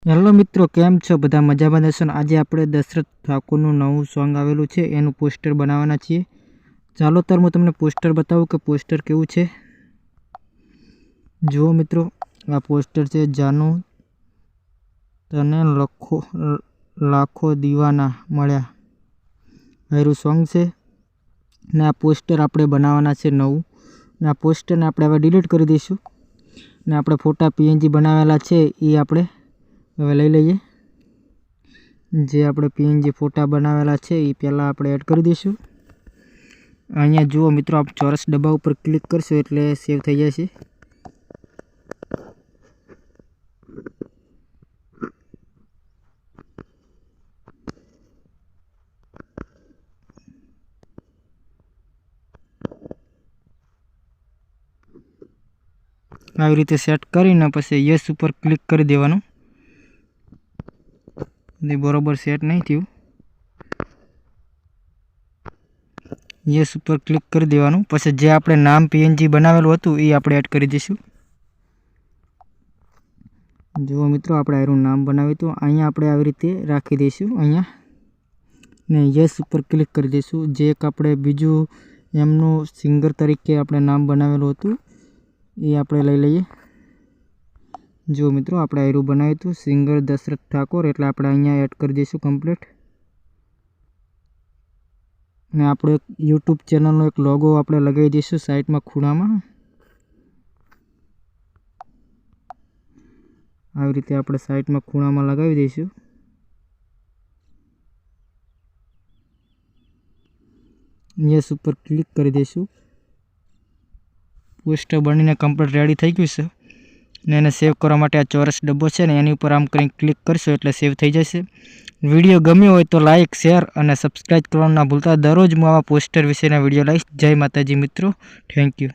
Hello મિત્રો, કેમ છો? બધા મજામાં હશો ને? આજે આપણે દશરથ ઠાકોરનું નવું સોંગ આવેલું છે એનું પોસ્ટર બનાવવાના છીએ. ચાલો તાર હું તમને પોસ્ટર બતાવું કે પોસ્ટર કેવું છે. જુઓ મિત્રો, આ પોસ્ટર છે જાનુ તને લાખો દીવાના મળ્યા એનું સોંગ છે ને આ પોસ્ટર આપણે બનાવવાના છે નવું. ને આ પોસ્ટરને આપણે હવે ડિલીટ કરી દઈશું ને આપણે ફોટા પીએનજી બનાવેલા છે એ આપણે હવે લઈ લઈએ. જે આપણે પીએનજી ફોટા બનાવેલા છે એ પહેલાં આપણે એડ કરી દઈશું. અહીંયા જુઓ મિત્રો, આપ ચોરસ ડબ્બા ઉપર ક્લિક કરશો એટલે સેવ થઈ જશે. આવી રીતે સેટ કરીને પછી યસ ઉપર ક્લિક કરી દેવાનું. બરોબર સેટ નહીં થયું, યસ ઉપર ક્લિક કરી દેવાનું. પછી જે આપણે નામ પીએનજી બનાવેલું હતું એ આપણે એડ કરી દઈશું. જુઓ મિત્રો, આપણે આનું નામ બનાવ્યું હતું, અહીંયા આપણે આવી રીતે રાખી દઈશું અહીંયા ને યસ ઉપર ક્લિક કરી દઈશું. જે એક આપણે બીજું એમનું સિંગર તરીકે આપણે નામ બનાવેલું હતું એ આપણે લઈ લઈએ. જો મિત્રો, આપણે આયરું બનાવ્યું હતું સિંગર દશરથ ઠાકોર, એટલે આપણે અહીંયા એડ કરી દઈશું કમ્પ્લીટ. ને આપણે યુટ્યુબ ચેનલનો એક લોગો આપણે લગાવી દઈશું સાઈડમાં ખૂણામાં. આવી રીતે આપણે સાઈડમાં ખૂણામાં લગાવી દઈશું. યસ ઉપર ક્લિક કરી દઈશું. પોસ્ટર બનીને કમ્પ્લીટ રેડી થઈ ગયું છે ને એને સેવ કરવા માટે આ ચોરસ ડબ્બો છે ને એની ઉપર આમ કરીને ક્લિક કરશો એટલે સેવ થઈ જશે. વિડીયો ગમ્યો હોય તો લાઇક, શેર અને સબસ્ક્રાઈબ કરવાનું ના ભૂલતા. દરરોજ હું આવા પોસ્ટર વિશેના વિડીયો લાવીશ. જય માતાજી મિત્રો, થેન્ક યુ.